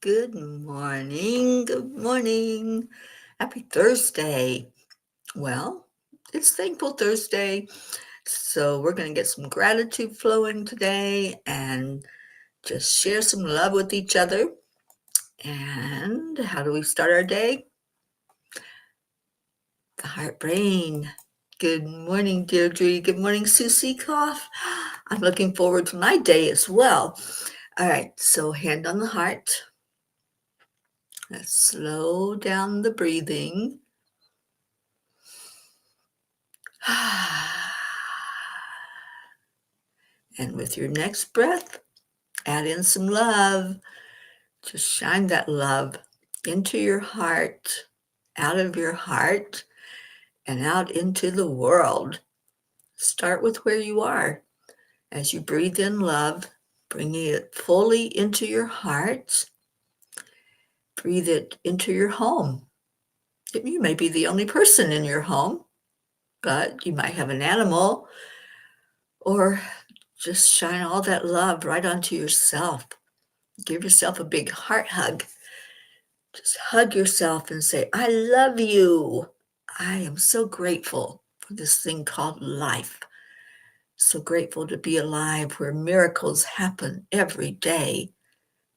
Good morning. Good morning. Happy Thursday. Well, it's Thankful Thursday, so we're going to get some gratitude flowing today and just share some love with each other. And how do we start our day? The heart brain. Good morning, Deirdre. Good morning, Susie Cough. I'm looking forward to my day as well. All right, so hand on the heart. Let's slow down the breathing. And with your next breath, add in some love. Just shine that love into your heart, out of your heart, and out into the world. Start with where you are. As you breathe in love, bringing it fully into your heart, breathe it into your home. You may be the only person in your home, but you might have an animal, or just shine all that love right onto yourself. Give yourself a big heart hug. Just hug yourself and say, I love you. I am so grateful for this thing called life. So grateful to be alive where miracles happen every day.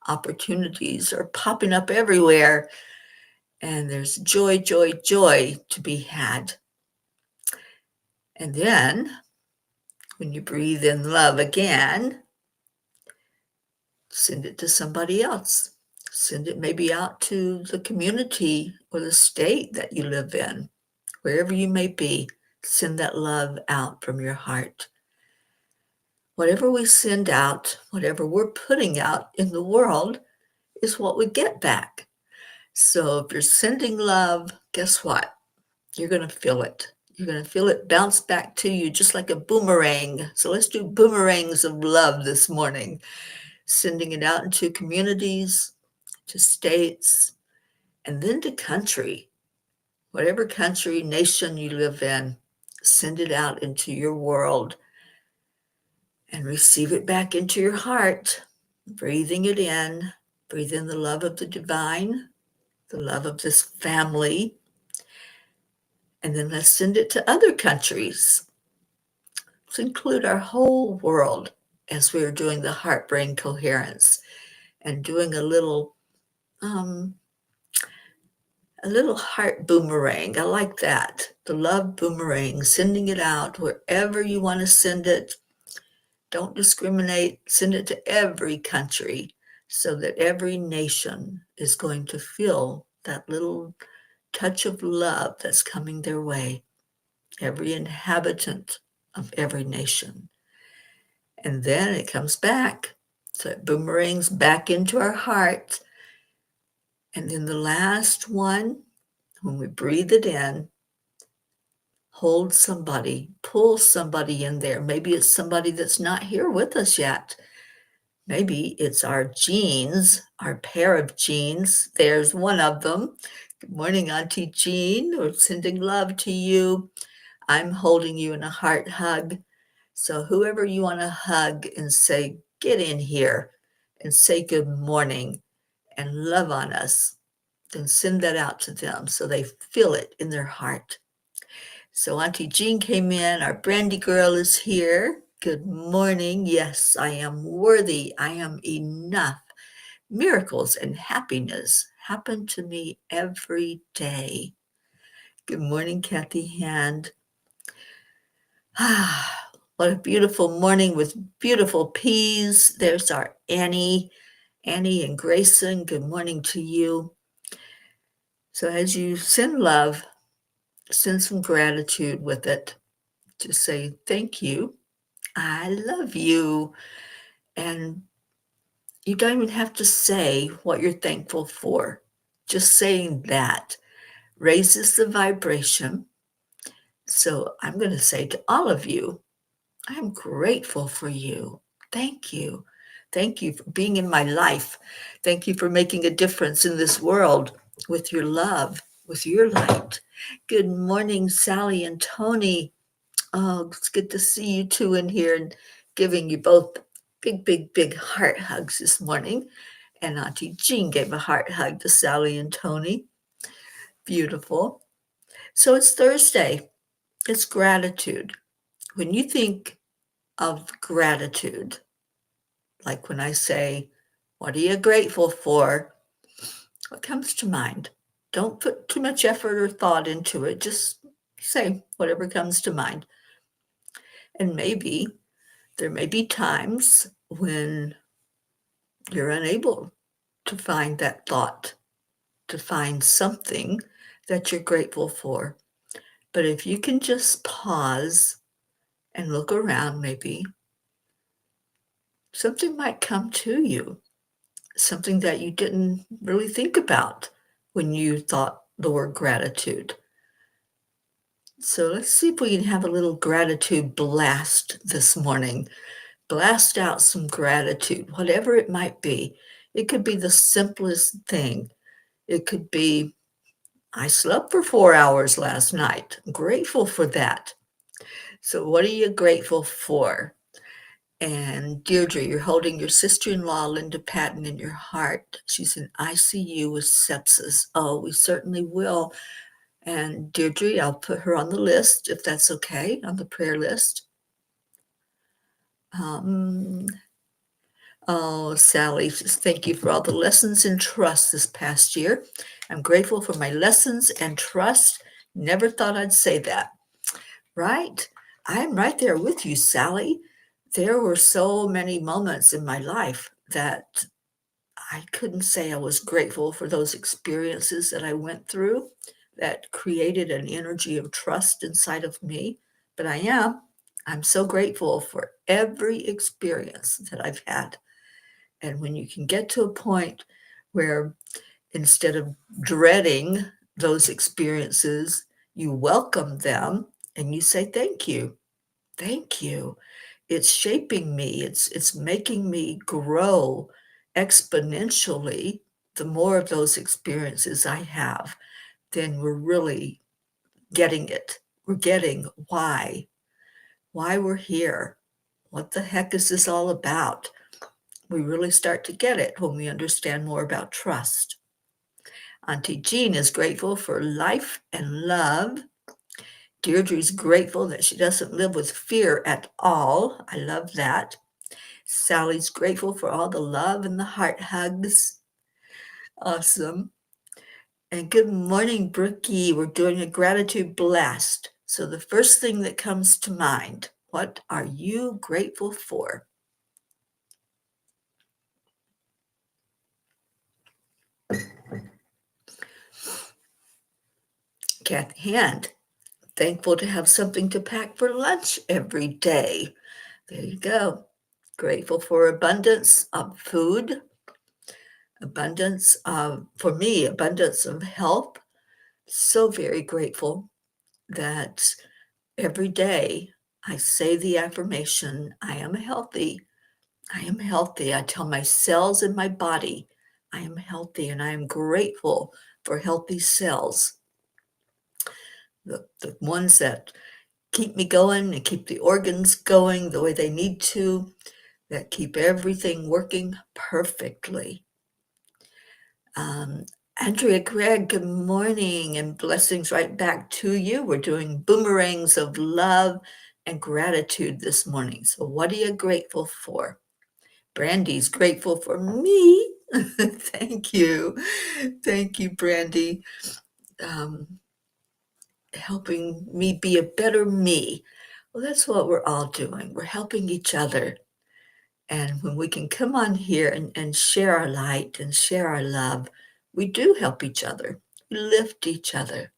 Opportunities are popping up everywhere. And there's joy, joy, joy to be had. And then when you breathe in love again, send it to somebody else. Send it maybe out to the community or the state that you live in. Wherever you may be, send that love out from your heart. Whatever we send out, whatever we're putting out in the world is what we get back. So if you're sending love, guess what? You're going to feel it. You're going to feel it bounce back to you just like a boomerang. So let's do boomerangs of love this morning. Sending it out into communities, to states, and then to country. Whatever country, nation you live in, send it out into your world and receive it back into your heart, breathing it in. Breathe in the love of the divine, the love of this family, and then let's send it to other countries. Let's include our whole world as we're doing the heart-brain coherence and doing a little heart boomerang. I like that. The love boomerang, sending it out wherever you want to send it. Don't discriminate. Send it to every country so that every nation is going to feel that little touch of love that's coming their way. Every inhabitant of every nation. And then it comes back. So it boomerangs back into our heart. And then the last one, when we breathe it in, hold somebody, pull somebody in there. Maybe it's somebody that's not here with us yet. Maybe it's our genes, our pair of genes. There's one of them. Good morning, Auntie Jean. We're sending love to you. I'm holding you in a heart hug. So whoever you want to hug and say, get in here and say good morning and love on us, then send that out to them so they feel it in their heart. So Auntie Jean came in. Our Brandy girl is here. Good morning. Yes, I am worthy. I am enough. Miracles and happiness happen to me every day. Good morning, Kathy Hand. What a beautiful morning with beautiful peas. There's our Annie. Annie and Grayson, good morning to you. So as you send love, send some gratitude with it. Just say, thank you. I love you. And you don't even have to say what you're thankful for. Just saying that raises the vibration. So I'm going to say to all of you, I'm grateful for you. Thank you. Thank you for being in my life. Thank you for making a difference in this world with your love, with your light. Good morning, Sally and Tony. Oh, it's good to see you two in here and giving you both big, big, big heart hugs this morning. And Auntie Jean gave a heart hug to Sally and Tony. Beautiful. So it's Thursday. It's gratitude. When you think of gratitude, like when I say, what are you grateful for? What comes to mind? Don't put too much effort or thought into it. Just say whatever comes to mind. And maybe there may be times when you're unable to find that thought, to find something that you're grateful for. But if you can just pause and look around, maybe something might come to you, something that you didn't really think about when you thought the word gratitude. So let's see if we can have a little gratitude blast this morning. Blast out some gratitude, whatever it might be. It could be the simplest thing. It could be, I slept for 4 hours last night. I'm grateful for that. So what are you grateful for? And Deirdre, you're holding your sister-in-law, Linda Patton, in your heart. She's in ICU with sepsis. Oh, we certainly will. And Deirdre, I'll put her on the list, if that's okay, on the prayer list. Oh, Sally, just thank you for all the lessons in trust this past year. I'm grateful for my lessons and trust. Never thought I'd say that. Right? I'm right there with you, Sally. There were so many moments in my life that I couldn't say I was grateful for those experiences that I went through that created an energy of trust inside of me. But I am. I'm so grateful for every experience that I've had. And when you can get to a point where instead of dreading those experiences, you welcome them and you say, thank you. Thank you. It's shaping me. It's making me grow exponentially. The more of those experiences I have, then we're really getting it. We're getting why we're here. What the heck is this all about? We really start to get it when we understand more about trust. Auntie Jean is grateful for life and love. Deirdre's grateful that she doesn't live with fear at all. I love that. Sally's grateful for all the love and the heart hugs. Awesome. And good morning, Brookie. We're doing a gratitude blast. So the first thing that comes to mind, what are you grateful for? Kathy Hand, thankful to have something to pack for lunch every day. There you go. Grateful for abundance of food, abundance of, for me, abundance of health. So very grateful that every day I say the affirmation, I am healthy. I am healthy. I tell my cells in my body, I am healthy, and I am grateful for healthy cells. The ones that keep me going and keep the organs going the way they need to, that keep everything working perfectly. Andrea Gregg, good morning and blessings right back to you. We're doing boomerangs of love and gratitude this morning. So what are you grateful for? Brandy's grateful for me. Thank you. Thank you, Brandy. Helping me be a better me. Well, that's what we're all doing. We're helping each other. And when we can come on here and share our light and share our love, we do help each other. We lift each other.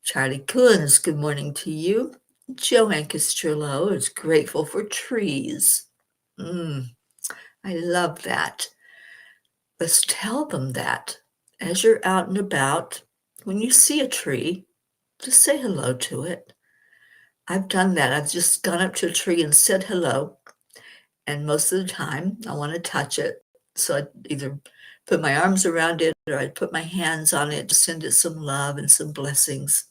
Charlie Coons, good morning to you. Joanne Castrillo is grateful for trees. I love that. Let's tell them that. As you're out and about, when you see a tree, just say hello to it. I've done that. I've just gone up to a tree and said hello. And most of the time, I want to touch it. So I either put my arms around it or I put my hands on it to send it some love and some blessings.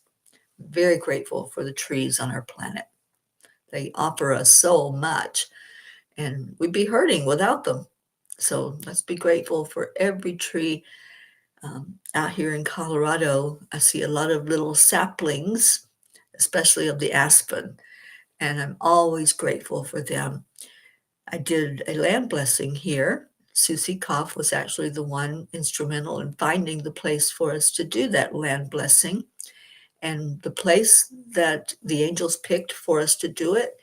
Very grateful for the trees on our planet. They offer us so much, and we'd be hurting without them. So let's be grateful for every tree. Out here in Colorado, I see a lot of little saplings, especially of the aspen, and I'm always grateful for them. I did a land blessing here. Susie Koff was actually the one instrumental in finding the place for us to do that land blessing. And the place that the angels picked for us to do it,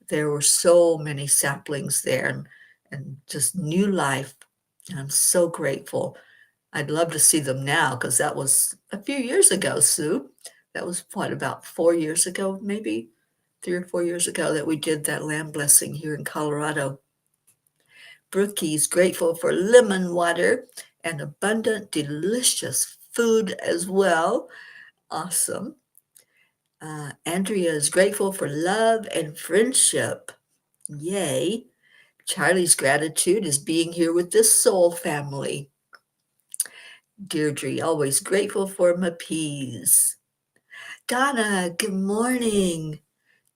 there were so many saplings there and just new life. And I'm so grateful. I'd love to see them now because that was a few years ago, Sue. That was what, about 4 years ago, maybe 3 or 4 years ago that we did that land blessing here in Colorado. Brookie's grateful for lemon water and abundant, delicious food as well. Awesome. Andrea is grateful for love and friendship. Yay. Charlie's gratitude is being here with the soul family. Deirdre, always grateful for my peas. Donna, good morning.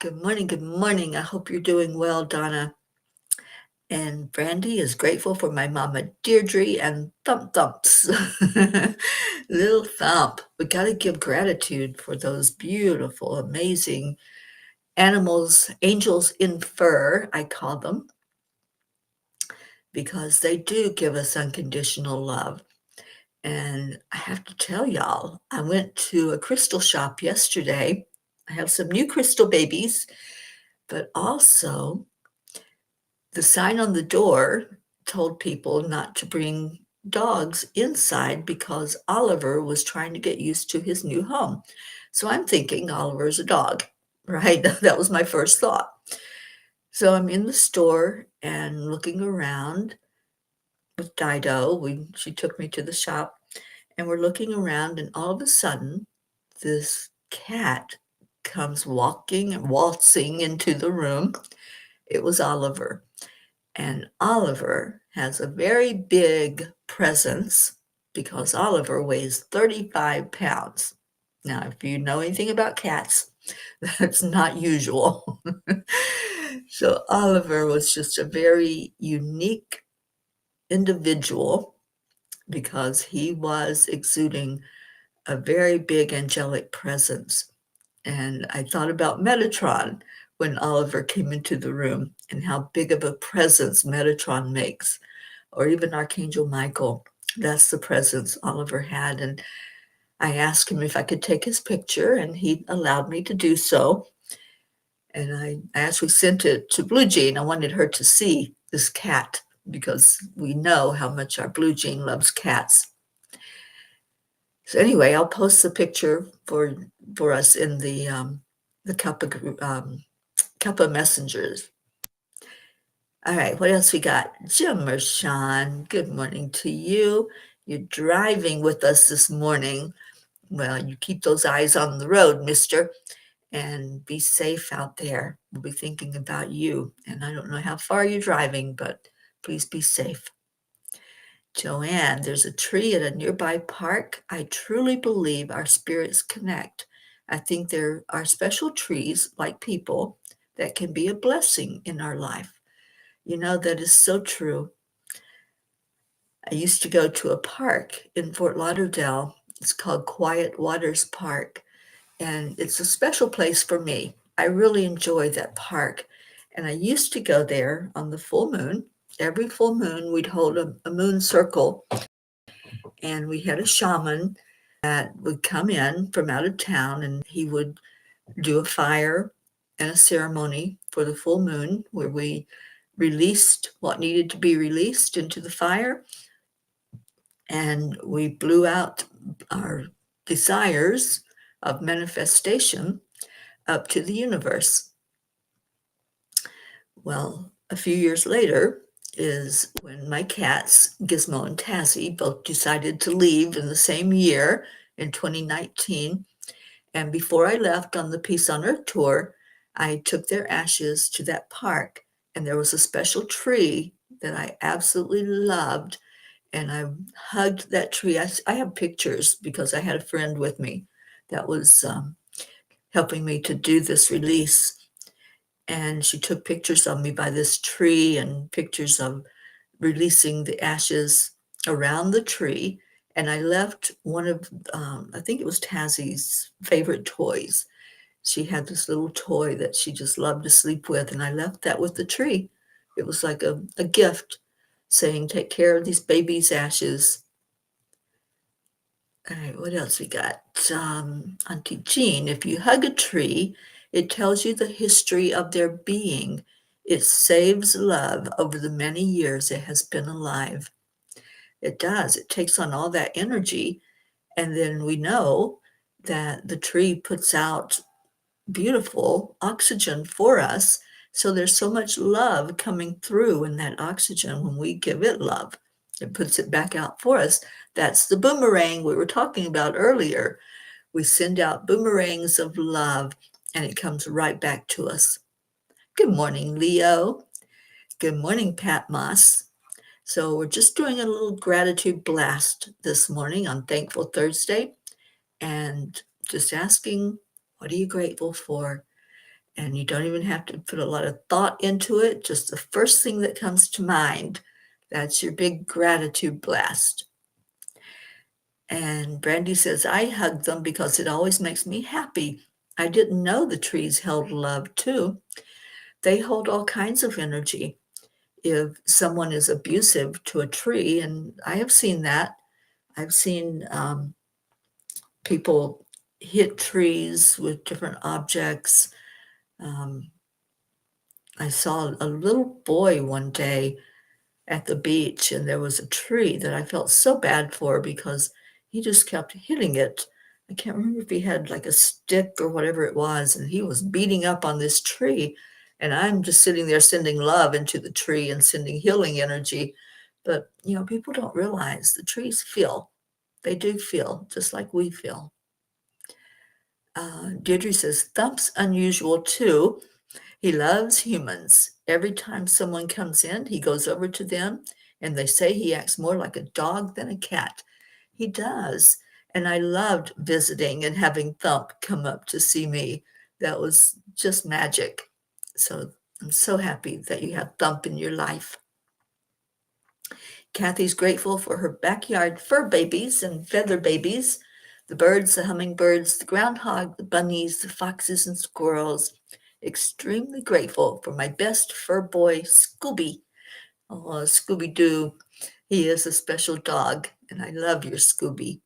Good morning, good morning. I hope you're doing well, Donna. And Brandy is grateful for my mama Deirdre and Thump Thumps. Little Thump. We got to give gratitude for those beautiful, amazing animals, angels in fur, I call them, because they do give us unconditional love. And I have to tell y'all, I went to a crystal shop yesterday. I have some new crystal babies, but also the sign on the door told people not to bring dogs inside because Oliver was trying to get used to his new home. So I'm thinking Oliver's a dog, right? That was my first thought. So I'm in the store and looking around with Dido. She took me to the shop and we're looking around, and all of a sudden, this cat comes walking and waltzing into the room. It was Oliver. And Oliver has a very big presence because Oliver weighs 35 pounds. Now, if you know anything about cats, that's not usual. So Oliver was just a very unique individual because he was exuding a very big angelic presence. And I thought about Metatron when Oliver came into the room and how big of a presence Metatron makes, or even Archangel Michael. That's the presence Oliver had. And I asked him if I could take his picture, and he allowed me to do so. And I actually sent it to Blue Jean. I wanted her to see this cat because we know how much our Blue Jean loves cats. So anyway, I'll post the picture for us in the Cuppa messengers. All right, what else we got? Jim or Sean, good morning to you. You're driving with us this morning. Well, you keep those eyes on the road, mister, and be safe out there. We'll be thinking about you. And I don't know how far you're driving, but please be safe. Joanne, there's a tree at a nearby park. I truly believe our spirits connect. I think there are special trees, like people, that can be a blessing in our life. You know, that is so true. I used to go to a park in Fort Lauderdale. It's called Quiet Waters Park, and it's a special place for me. I really enjoy that park. And I used to go there on the full moon. Every full moon, we'd hold a moon circle, and we had a shaman that would come in from out of town, and he would do a fire and a ceremony for the full moon where we released what needed to be released into the fire, and we blew out our desires of manifestation up to the universe. Well, a few years later is when my cats, Gizmo and Tassie, both decided to leave in the same year in 2019. And before I left on the Peace on Earth tour, I took their ashes to that park. And there was a special tree that I absolutely loved. And I hugged that tree. I have pictures because I had a friend with me that was helping me to do this release. And she took pictures of me by this tree and pictures of releasing the ashes around the tree. And I left one of, I think it was Tassie's favorite toys. She had this little toy that she just loved to sleep with, and I left that with the tree. It was like a gift saying, take care of these babies' ashes. All right, what else we got? Auntie Jean, if you hug a tree, it tells you the history of their being. It saves love over the many years it has been alive. It does. It takes on all that energy. And then we know that the tree puts out beautiful oxygen for us. So there's so much love coming through in that oxygen when we give it love. It puts it back out for us. That's the boomerang we were talking about earlier. We send out boomerangs of love and it comes right back to us. Good morning, Leo. Good morning, Pat Moss. So we're just doing a little gratitude blast this morning on Thankful Thursday and just asking, what are you grateful for? And you don't even have to put a lot of thought into it, just the first thing that comes to mind. That's your big gratitude blast. And Brandy says, I hug them because it always makes me happy. I didn't know the trees held love too. They hold all kinds of energy. If someone is abusive to a tree, and I have seen that, I've seen people hit trees with different objects. I saw a little boy one day at the beach, and there was a tree that I felt so bad for because he just kept hitting it. I can't remember if he had like a stick or whatever it was, and he was beating up on this tree. And I'm just sitting there sending love into the tree and sending healing energy. But, people don't realize the trees feel. They do feel just like we feel. Deirdre says, Thump's unusual too. He loves humans. Every time someone comes in, he goes over to them, and they say he acts more like a dog than a cat. He does. And I loved visiting and having Thump come up to see me. That was just magic. So I'm so happy that you have Thump in your life. Kathy's grateful for her backyard fur babies and feather babies, the birds, the hummingbirds, the groundhog, the bunnies, the foxes and squirrels. Extremely grateful for my best fur boy, Scooby. Oh, Scooby-Doo. He is a special dog, and I love your Scooby.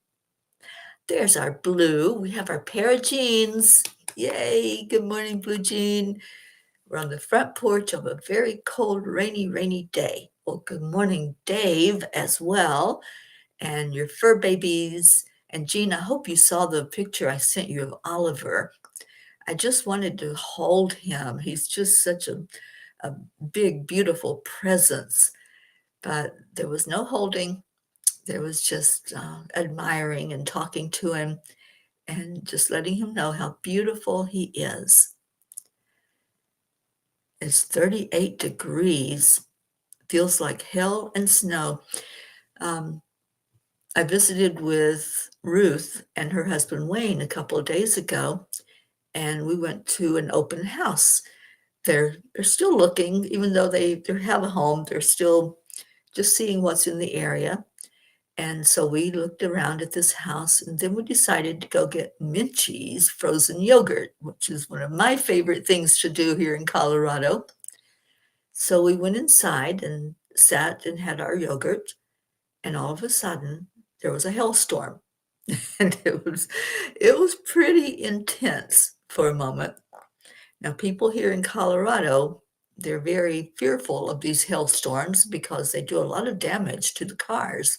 There's our Blue. We have our pair of jeans. Yay! Good morning, Blue Jean. We're on the front porch of a very cold, rainy day. Well, good morning, Dave, as well, and your fur babies. And Jean, I hope you saw the picture I sent you of Oliver. I just wanted to hold him. He's just such a big, beautiful presence. But there was no holding. There was just admiring and talking to him and just letting him know how beautiful he is. It's 38 degrees. Feels like hell and snow. I visited with Ruth and her husband Wayne a couple of days ago, and we went to an open house. They're still looking, even though they have a home, they're still just seeing what's in the area. And so we looked around at this house, and then we decided to go get Minchie's frozen yogurt, which is one of my favorite things to do here in Colorado. So we went inside and sat and had our yogurt, and all of a sudden there was a hailstorm. And it was pretty intense for a moment. Now, people here in Colorado, they're very fearful of these hailstorms because they do a lot of damage to the cars.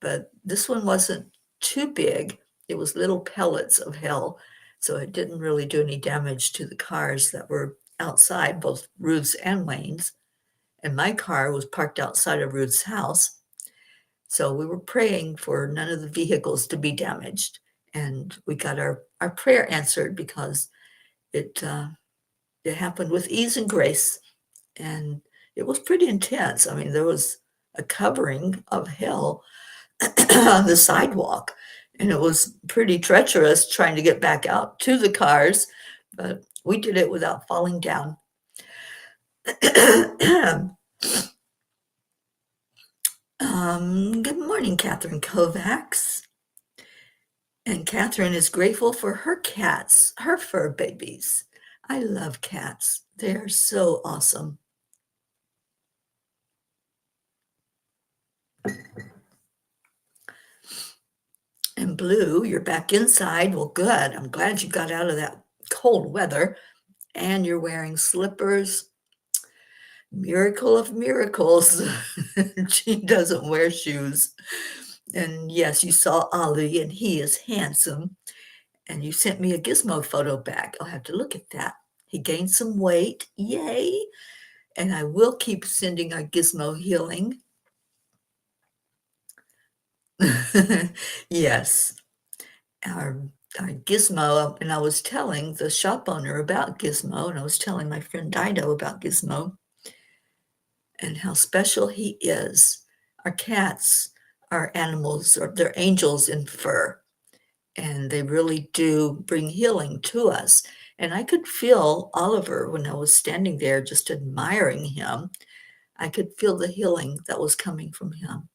But this one wasn't too big. It was little pellets of hail, so it didn't really do any damage to the cars that were outside, both Ruth's and Wayne's. And my car was parked outside of Ruth's house. So we were praying for none of the vehicles to be damaged. And we got our prayer answered because it happened with ease and grace. And it was pretty intense. I mean, there was a covering of hail on the sidewalk, and it was pretty treacherous trying to get back out to the cars, but we did it without falling down. Good morning, Catherine Kovacs. And Catherine is grateful for her cats, her fur babies. I love cats. They are so awesome. And Blue, you're back inside. Well, good. I'm glad you got out of that cold weather. And you're wearing slippers. Miracle of miracles. She doesn't wear shoes. And yes, you saw Ollie, and he is handsome. And you sent me a gizmo photo back. I'll have to look at that. He gained some weight. Yay. And I will keep sending our gizmo healing. Yes. Our Gizmo, and I was telling the shop owner about Gizmo, and I was telling my friend Dido about Gizmo and how special he is. Our cats are animals, or they're angels in fur, and they really do bring healing to us. And I could feel Oliver when I was standing there just admiring him. I could feel the healing that was coming from him.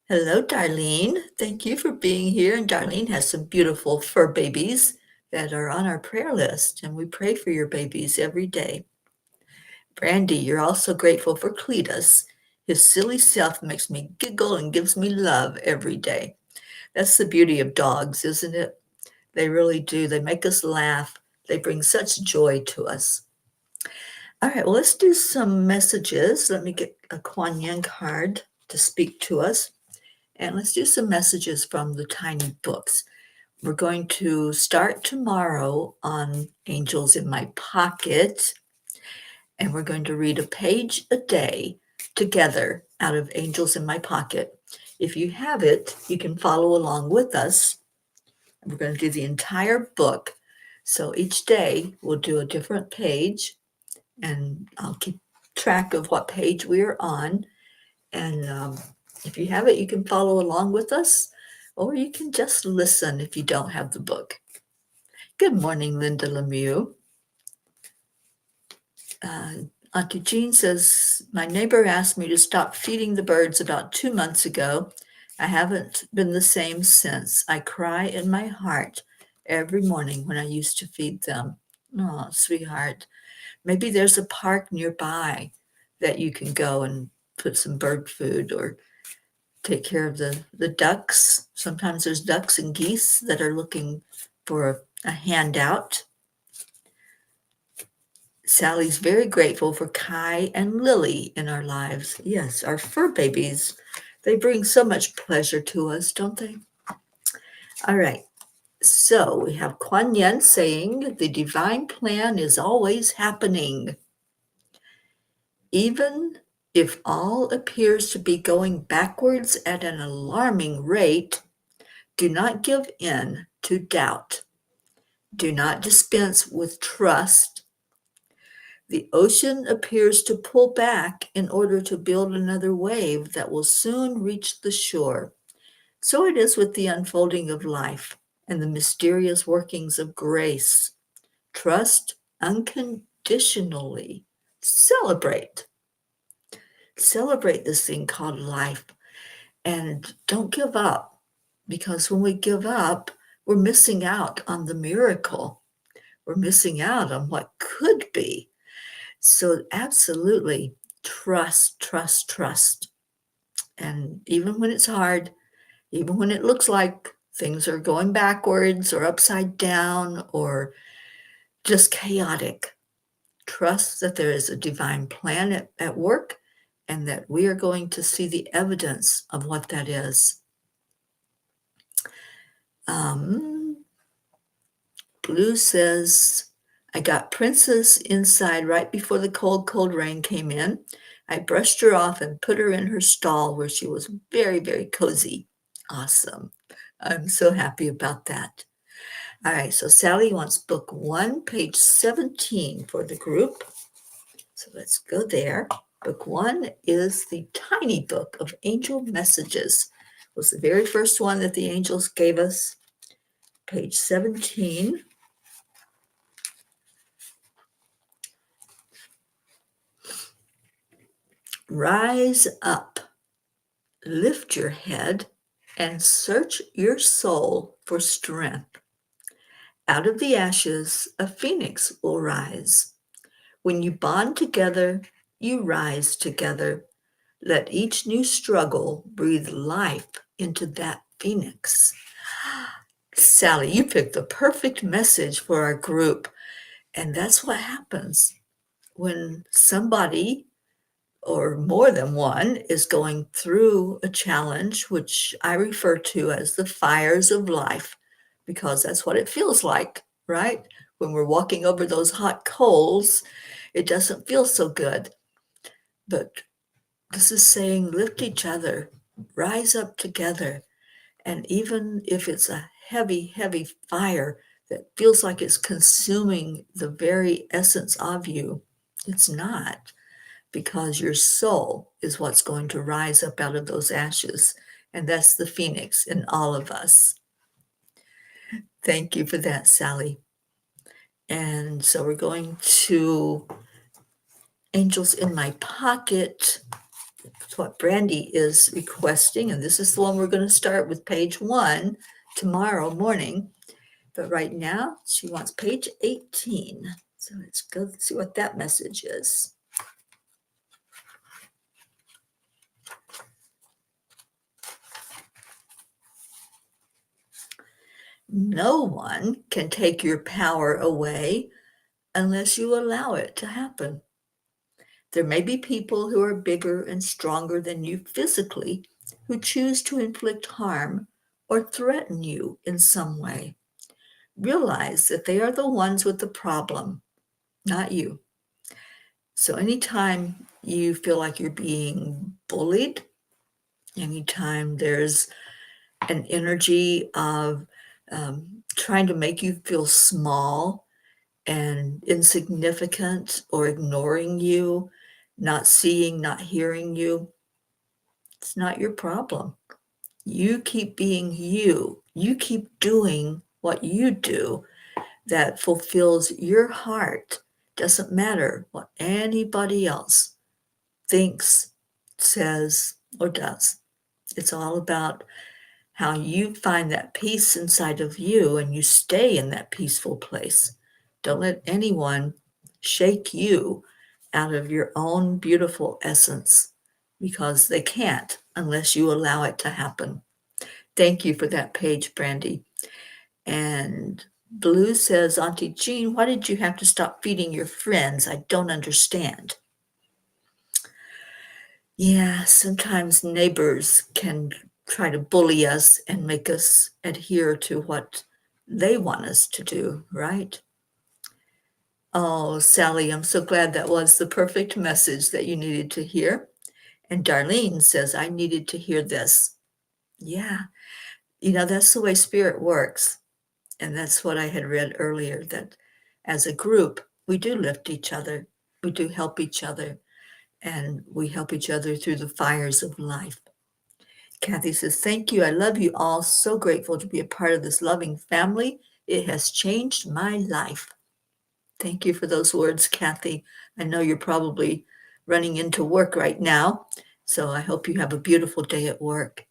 Hello, Darlene. Thank you for being here. And Darlene has some beautiful fur babies that are on our prayer list, and we pray for your babies every day. Brandy, you're also grateful for Cletus. His silly self makes me giggle and gives me love every day. That's the beauty of dogs, isn't it? They really do. They make us laugh. They bring such joy to us. All right, well, let's do some messages. Let me get a Kuan Yin card to speak to us. And let's do some messages from the tiny books. We're going to start tomorrow on Angels in My Pocket. And we're going to read a page a day together out of Angels in My Pocket. If you have it, you can follow along with us. We're going to do the entire book. So each day we'll do a different page, and I'll keep track of what page we are on. And if you have it, you can follow along with us, or you can just listen if you don't have the book. Good morning, Linda Lemieux. Auntie Jean says, my neighbor asked me to stop feeding the birds about 2 months ago. I haven't been the same since. I cry in my heart every morning when I used to feed them. Oh, sweetheart. Maybe there's a park nearby that you can go and put some bird food or take care of the ducks. Sometimes there's ducks and geese that are looking for a handout. Sally's very grateful for Kai and Lily in our lives. Yes, our fur babies. They bring so much pleasure to us, don't they? All right. So we have Kuan Yin saying, the divine plan is always happening. Even if all appears to be going backwards at an alarming rate, do not give in to doubt. Do not dispense with trust. The ocean appears to pull back in order to build another wave that will soon reach the shore. So it is with the unfolding of life and the mysterious workings of grace. Trust unconditionally. Celebrate. Celebrate this thing called life. And don't give up, because when we give up, we're missing out on the miracle. We're missing out on what could be. So absolutely trust, trust, trust. And even when it's hard, even when it looks like things are going backwards or upside down or just chaotic, trust that there is a divine plan at work and that we are going to see the evidence of what that is. Blue says, I got Princess inside right before the cold, cold rain came in. I brushed her off and put her in her stall where she was very, very cozy. Awesome. I'm so happy about that. All right, so Sally wants book 1, page 17 for the group. So let's go there. Book 1 is the tiny book of angel messages. It was the very first one that the angels gave us. Page 17. Rise up, lift your head, and search your soul for strength. Out of the ashes, a phoenix will rise. When you bond together, you rise together. Let each new struggle breathe life into that phoenix. Sally, you picked the perfect message for our group. And that's what happens when somebody or more than one is going through a challenge, which I refer to as the fires of life, because that's what it feels like, right? When we're walking over those hot coals, it doesn't feel so good. But this is saying lift each other, rise up together. And even if it's a heavy, heavy fire that feels like it's consuming the very essence of you, it's not, because your soul is what's going to rise up out of those ashes. And that's the phoenix in all of us. Thank you for that, Sally. And so we're going to Angels in My Pocket. That's what Brandy is requesting. And this is the one we're going to start with, page 1 tomorrow morning. But right now, she wants page 18. So let's go see what that message is. No one can take your power away unless you allow it to happen. There may be people who are bigger and stronger than you physically who choose to inflict harm or threaten you in some way. Realize that they are the ones with the problem, not you. So anytime you feel like you're being bullied, anytime there's an energy of trying to make you feel small and insignificant or ignoring you, not seeing, not hearing you, it's not your problem. You keep being you. You keep doing what you do that fulfills your heart. Doesn't matter what anybody else thinks, says, or does. It's all about how you find that peace inside of you and you stay in that peaceful place. Don't let anyone shake you out of your own beautiful essence, because they can't unless you allow it to happen. Thank you for that page, Brandy. And Blue says, Auntie Jean, why did you have to stop feeding your friends? I don't understand. Yeah, sometimes neighbors can try to bully us and make us adhere to what they want us to do, right? Oh, Sally, I'm so glad that was the perfect message that you needed to hear. And Darlene says, I needed to hear this. Yeah, that's the way spirit works. And that's what I had read earlier, that as a group, we do lift each other. We do help each other. And we help each other through the fires of life. Kathy says, thank you. I love you all. So grateful to be a part of this loving family. It has changed my life. Thank you for those words, Kathy. I know you're probably running into work right now, so I hope you have a beautiful day at work.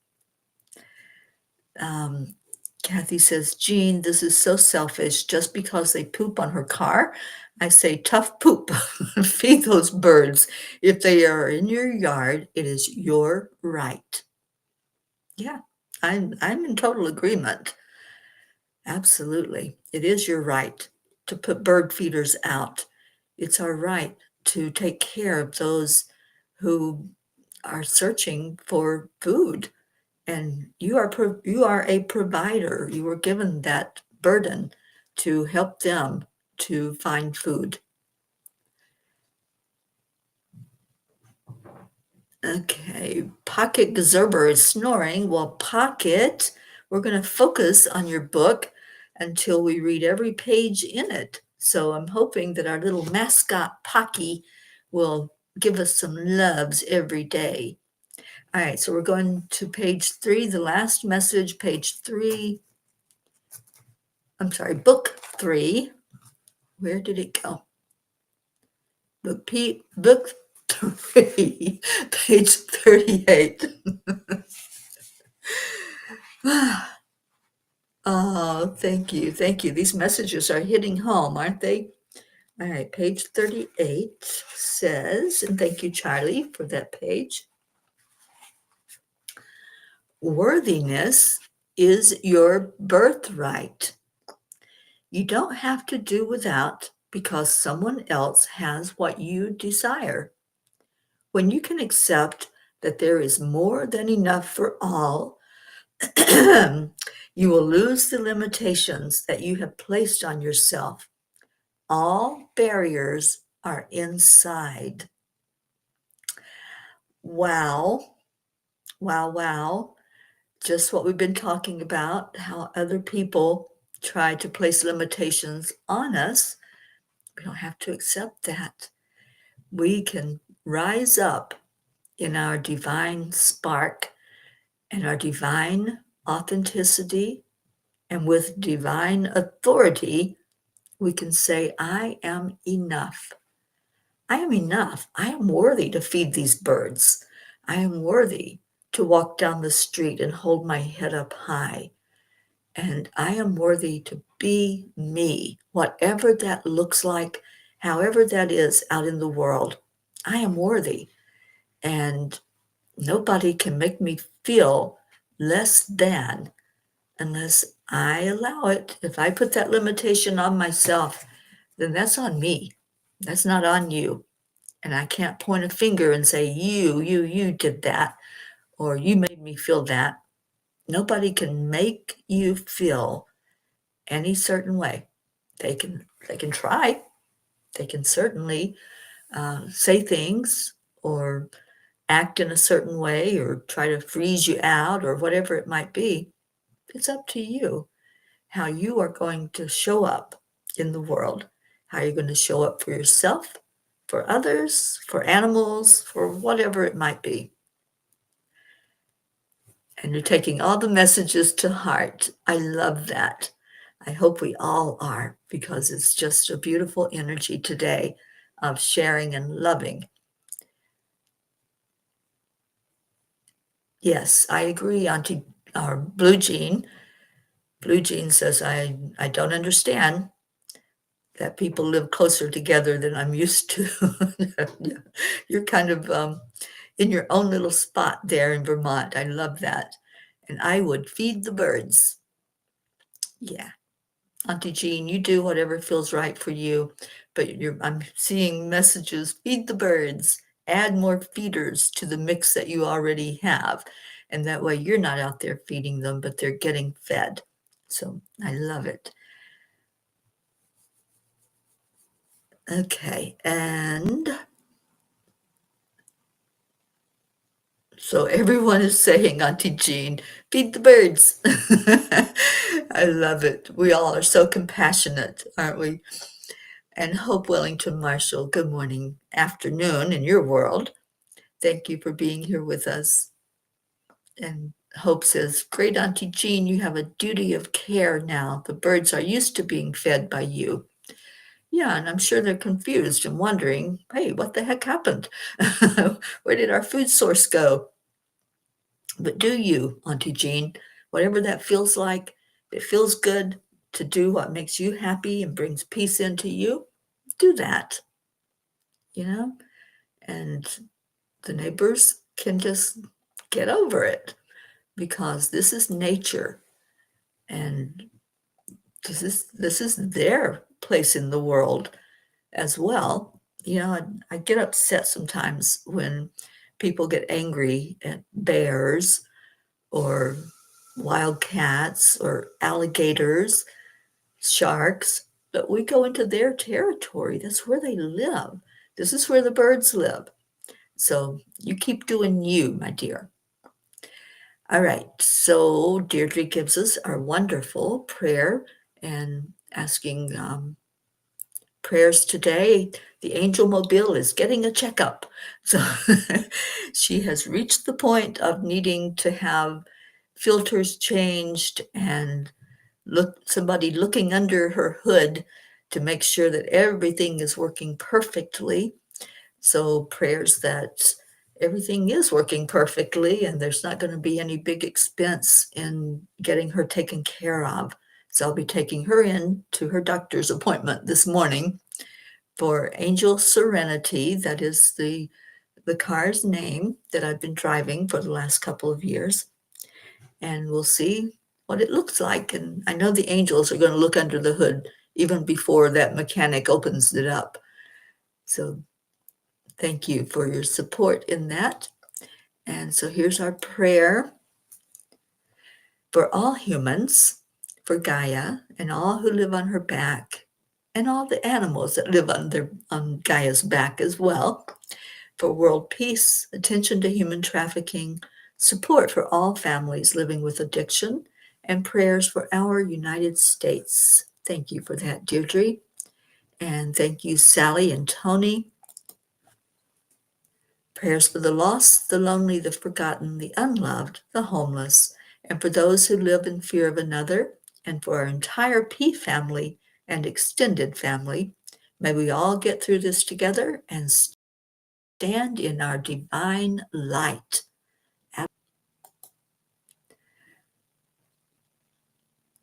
Kathy says, Jean, this is so selfish. Just because they poop on her car, I say, tough poop. Feed those birds. If they are in your yard, it is your right. Yeah, I'm in total agreement. Absolutely. It is your right to put bird feeders out. It's our right to take care of those who are searching for food. And you are a provider. You were given that burden to help them to find food. Okay, Pocket Gerber is snoring. Well, Pocket, we're going to focus on your book until we read every page in it. So I'm hoping that our little mascot Pocky will give us some loves every day. All right, so we're going to page 3, the last message, page 3. I'm sorry, book 3. Where did it go? Book 3, page 38. Oh, thank you. Thank you. These messages are hitting home, aren't they? All right, page 38 says, and thank you, Charlie, for that page. Worthiness is your birthright. You don't have to do without because someone else has what you desire. When you can accept that there is more than enough for all, you will lose the limitations that you have placed on yourself. All barriers are inside. Wow, wow, wow. Just what we've been talking about, how other people try to place limitations on us. We don't have to accept that. We can rise up in our divine spark and our divine authenticity, and with divine authority, we can say, I am enough. I am enough. I am worthy to feed these birds. I am worthy to walk down the street and hold my head up high. And I am worthy to be me, whatever that looks like, however that is out in the world. I am worthy. And nobody can make me feel less than unless I allow it. If I put that limitation on myself, then that's on me. That's not on you. And I can't point a finger and say, you did that, or you made me feel that. Nobody can make you feel any certain way. They can try. They can certainly say things or act in a certain way or try to freeze you out or whatever it might be. It's up to you how you are going to show up in the world, how you're going to show up for yourself, for others, for animals, for whatever it might be. And you're taking all the messages to heart. I love that. I hope we all are, because it's just a beautiful energy today of sharing and loving. Yes, I agree, Auntie, our Blue Jean. Blue Jean says, I don't understand that people live closer together than I'm used to. You're kind of in your own little spot there in Vermont. I love that. And I would feed the birds. Yeah. Auntie Jean, you do whatever feels right for you, but I'm seeing messages, feed the birds, add more feeders to the mix that you already have. And that way you're not out there feeding them, but they're getting fed. So I love it. Okay, and so everyone is saying, Auntie Jean, feed the birds. I love it. We all are so compassionate, aren't we? And Hope Wellington Marshall, good morning, afternoon in your world. Thank you for being here with us. And Hope says, great Auntie Jean, you have a duty of care now. The birds are used to being fed by you. Yeah, and I'm sure they're confused and wondering, hey, what the heck happened? Where did our food source go? But do you, Auntie Jean, whatever that feels like, if it feels good to do what makes you happy and brings peace into you, do that, and the neighbors can just get over it, because this is nature and this is their place in the world as well. I get upset sometimes when people get angry at bears or wild cats or alligators, sharks, but we go into their territory. That's where they live. This is where the birds live. So you keep doing you, my dear. All right. So Deirdre gives us our wonderful prayer and asking prayers today. The Angel Mobile is getting a checkup. So she has reached the point of needing to have filters changed and somebody looking under her hood to make sure that everything is working perfectly. So prayers that everything is working perfectly and there's not going to be any big expense in getting her taken care of. So I'll be taking her in to her doctor's appointment this morning for Angel Serenity. That is the car's name that I've been driving for the last couple of years. And we'll see what it looks like. And I know the angels are going to look under the hood even before that mechanic opens it up. So thank you for your support in that. And so here's our prayer for all humans, for Gaia and all who live on her back, and all the animals that live on Gaia's back as well, for world peace, attention to human trafficking, support for all families living with addiction, and prayers for our United States. Thank you for that, Deirdre. And thank you, Sally and Tony. Prayers for the lost, the lonely, the forgotten, the unloved, the homeless, and for those who live in fear of another, and for our entire P family and extended family. May we all get through this together and stand in our divine light.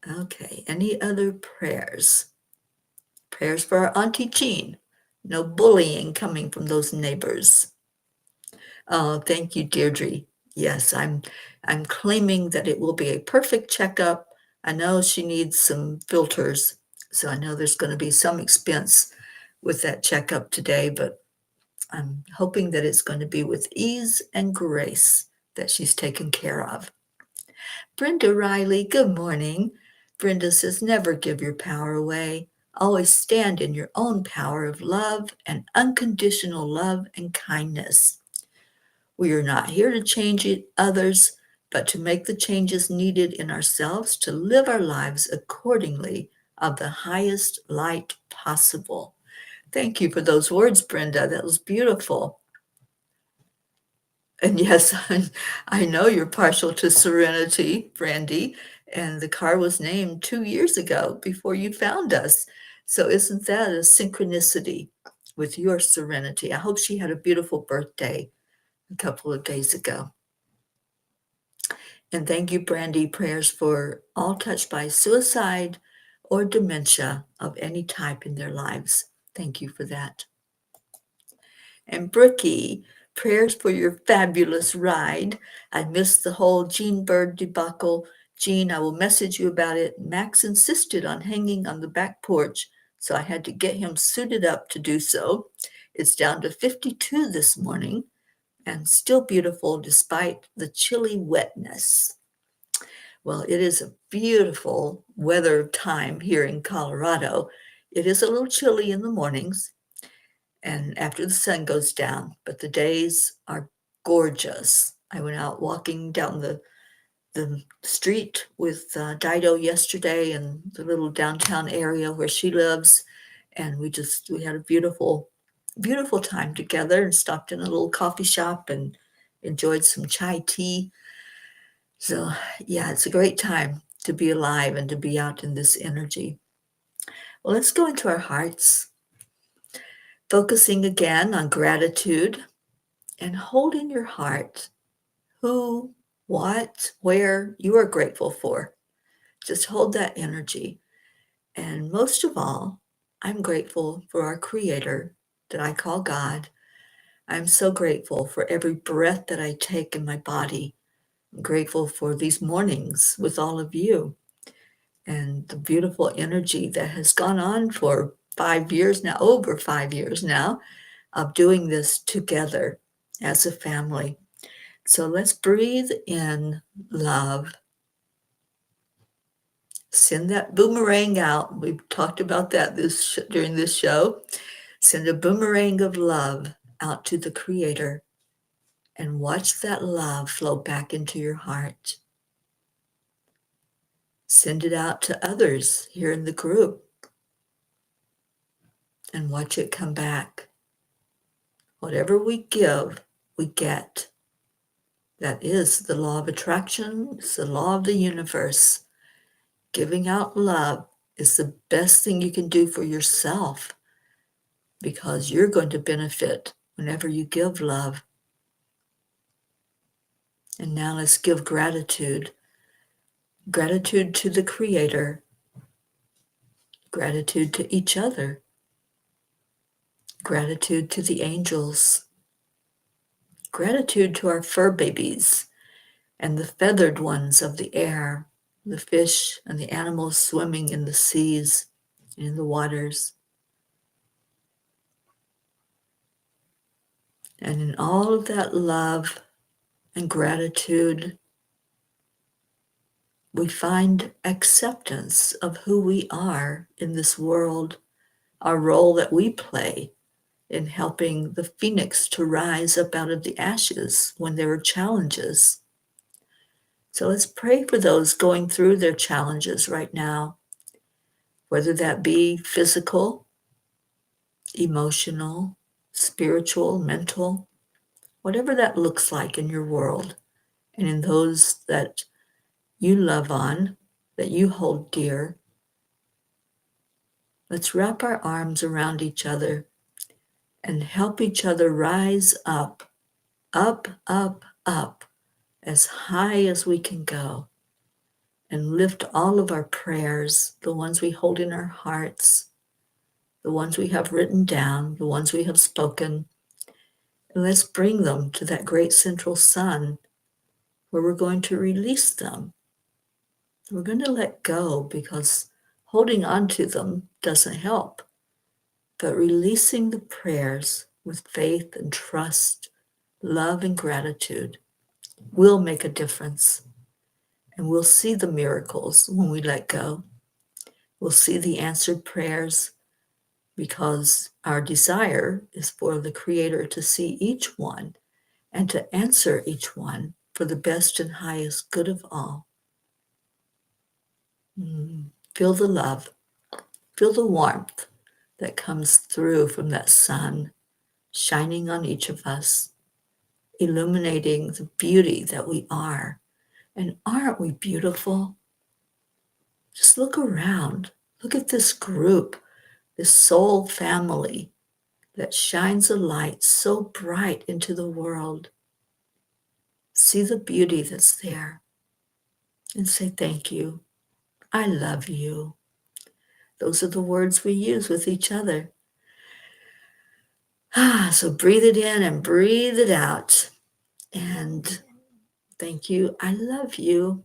Okay, any other prayers? Prayers for our Auntie Jean. No bullying coming from those neighbors. Oh, thank you, Deirdre. Yes, I'm claiming that it will be a perfect checkup. I know she needs some filters, so I know there's going to be some expense with that checkup today, but I'm hoping that it's going to be with ease and grace that she's taken care of. Brenda Riley, good morning. Brenda says, never give your power away. Always stand in your own power of love and unconditional love and kindness. We are not here to change others, but to make the changes needed in ourselves to live our lives accordingly of the highest light possible. Thank you for those words, Brenda. That was beautiful. And yes, I know you're partial to Serenity, Brandy, and the car was named 2 years ago before you found us. So isn't that a synchronicity with your Serenity? I hope she had a beautiful birthday a couple of days ago. And thank you, Brandy. Prayers for all touched by suicide or dementia of any type in their lives. Thank you for that. And Brookie, prayers for your fabulous ride. I missed the whole Gene Bird debacle. Gene, I will message you about it. Max insisted on hanging on the back porch, so I had to get him suited up to do so. It's down to 52 this morning and still beautiful despite the chilly wetness. Well, it is a beautiful weather time here in Colorado. It is a little chilly in the mornings and after the sun goes down, but the days are gorgeous. I went out walking down the street with Dido yesterday in the little downtown area where she lives, and we had a beautiful time together and stopped in a little coffee shop and enjoyed some chai tea. So yeah, it's a great time to be alive and to be out in this energy. Well, let's go into our hearts, focusing again on gratitude and hold in your heart who, what, where you are grateful for. Just hold that energy. And most of all, I'm grateful for our Creator that I call God. I'm so grateful for every breath that I take in my body. I'm grateful for these mornings with all of you and the beautiful energy that has gone on for 5 years now, over 5 years now, of doing this together as a family. So let's breathe in love. Send that boomerang out. We've talked about that during this show. Send a boomerang of love out to the Creator and watch that love flow back into your heart. Send it out to others here in the group and watch it come back. Whatever we give, we get. That is the law of attraction. It's the law of the universe. Giving out love is the best thing you can do for yourself because you're going to benefit whenever you give love. And now let's give gratitude. Gratitude to the Creator. Gratitude to each other. Gratitude to the angels. Gratitude to our fur babies and the feathered ones of the air, the fish and the animals swimming in the seas, in the waters. And in all of that love and gratitude, we find acceptance of who we are in this world, our role that we play in helping the phoenix to rise up out of the ashes when there are challenges. So let's pray for those going through their challenges right now, whether that be physical, emotional, spiritual, mental, whatever that looks like in your world and in those that you love on, that you hold dear. Let's wrap our arms around each other and help each other rise up, up, up, up, as high as we can go, and lift all of our prayers, the ones we hold in our hearts, the ones we have written down, the ones we have spoken, and let's bring them to that great central sun where we're going to release them. We're going to let go because holding on to them doesn't help. But releasing the prayers with faith and trust, love and gratitude will make a difference. And we'll see the miracles when we let go. We'll see the answered prayers because our desire is for the Creator to see each one and to answer each one for the best and highest good of all. Feel the love, feel the warmth that comes through from that sun shining on each of us, illuminating the beauty that we are. And aren't we beautiful? Just look around. Look at this group, this soul family that shines a light so bright into the world. See the beauty that's there and say thank you. I love you. Those are the words we use with each other. So breathe it in and breathe it out. And thank you. I love you.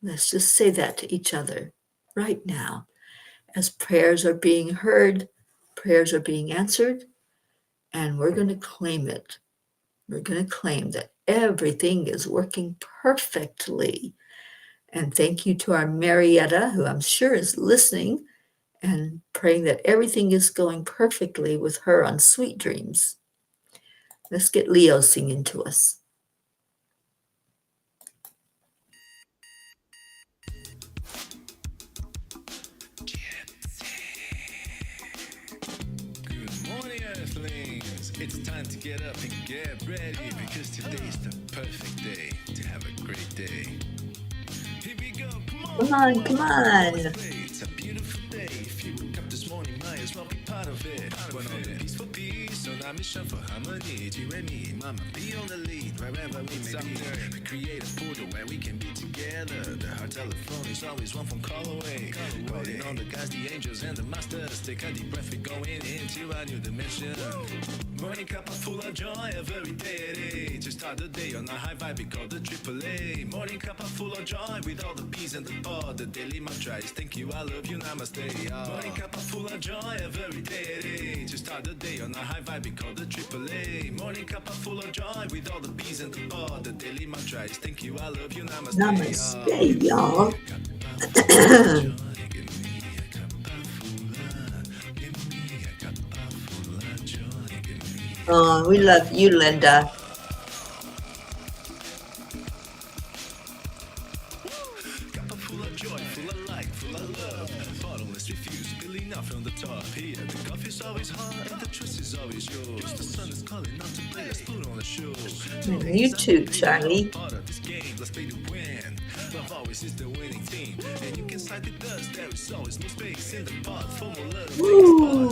Let's just say that to each other right now. As prayers are being heard, prayers are being answered, and we're going to claim it. We're going to claim that everything is working perfectly. And thank you to our Marietta, who I'm sure is listening and praying that everything is going perfectly with her on Sweet Dreams. Let's get Leo singing to us. Good morning, Earthlings. It's time to get up and get ready because today's the perfect day to have a great day. Here we go. Come on, come on. It's a beautiful day. If you woke up this morning, might as well be part of it. We're on a peaceful peace, on our mission for harmony. You and me, mama, be on the lead wherever we may be. We create a portal where we can be together. The heart telephone is always one phone call away. Calling on the guys, the angels, and the masters. Take a deep breath, we're going into a new dimension. Morning cup full of joy every day. To start the day on a high vibe, we call the AAA. Morning cup full of joy with all the peas and the pod. The daily mantra is thank you, I love you, namaste. Morning cup full of joy every day. To start the day on a high vibe, we call the AAA. Morning cup full of joy with all the peas and the pod. The daily mantra is thank you, I love you, namaste. Namaste, y'all. Oh, we love you, Linda. Cup full of joy, full of light, full of love. Bottomless refuse, spilling out from the top. Here, the coffee's always hot and the trust is always yours. The sun is calling out to play, let's put on a show. You too, Charlie. Part of this game, let's play to win. Love always is the winning team, and you can side with us. There is always no space in the pot. For more love,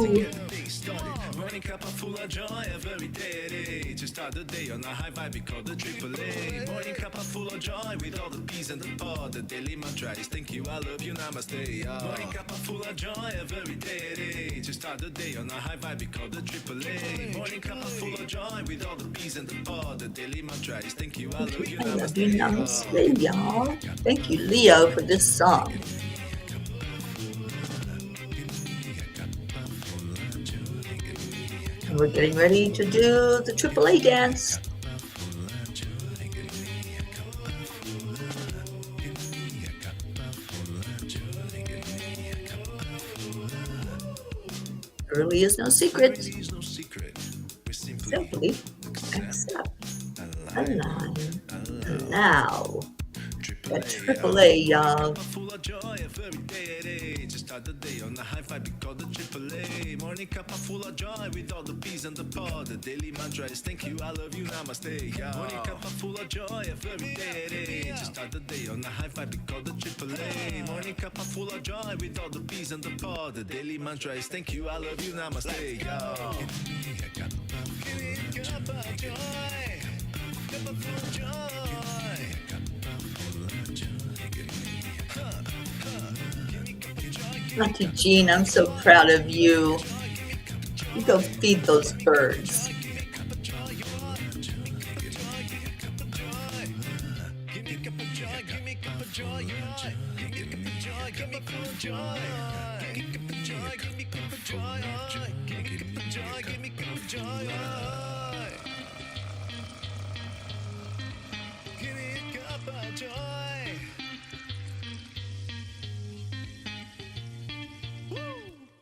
to get the day started. Morning cuppa full of joy every day. To start the day on a high vibe, we call the triple A. Morning cuppa full of joy with all the peas and the pod. The daily mantra is thank you, I love you, namaste. Morning cuppa full of joy every day. To start the day on a high vibe, we call the triple A. Morning cuppa full of joy with all the peas and the pod. The daily mantra is thank you, I love you, I love you, namaste. namaste, y'all. Thank you, Leo, for this song. And we're getting ready to do the AAA dance. Early is no secret. Simply accept, align, allow. That AAA, y'all. Start the day on the high five, we call the AAA. Morning cuppa full of joy with all the peas and the pod. The daily mantra is thank you, I love you, namaste. Morning cuppa full of joy every day. Just start the day on the high five, we call the AAA. Morning cuppa full of joy with all the peas and the pod. The daily mantra is thank you, I love you, namaste. Give me a cup of joy, cup of joy. Auntie Jean, I'm so proud of you. You go feed those birds.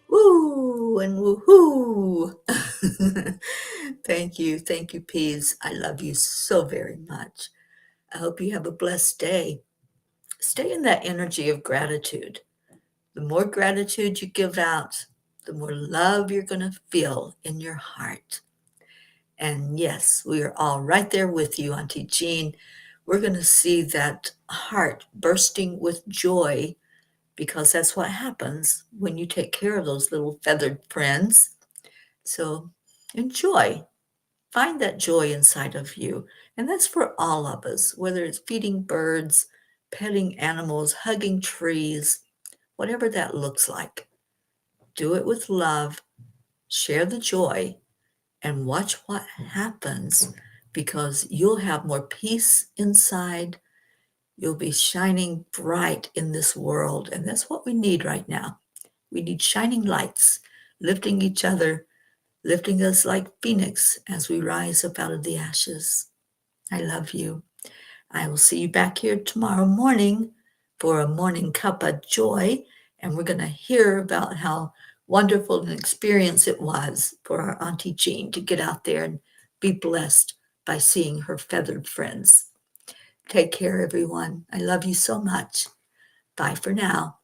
Woo and woohoo. Thank you, Peas. I love you so very much. I hope you have a blessed day. Stay in that energy of gratitude. The more gratitude you give out, the more love you're going to feel in your heart. And yes, we are all right there with you, Auntie Jean. We're going to see that heart bursting with joy, because that's what happens when you take care of those little feathered friends. So enjoy. Find that joy inside of you. And that's for all of us, whether it's feeding birds, petting animals, hugging trees, whatever that looks like. Do it with love, share the joy, and watch what happens, because you'll have more peace inside. You'll be shining bright in this world, and that's what we need right now. We need shining lights, lifting each other, lifting us like phoenix as we rise up out of the ashes. I love you. I will see you back here tomorrow morning for a Morning Cuppa Joy, and we're going to hear about how wonderful an experience it was for our Auntie Jean to get out there and be blessed by seeing her feathered friends. Take care, everyone. I love you so much. Bye for now.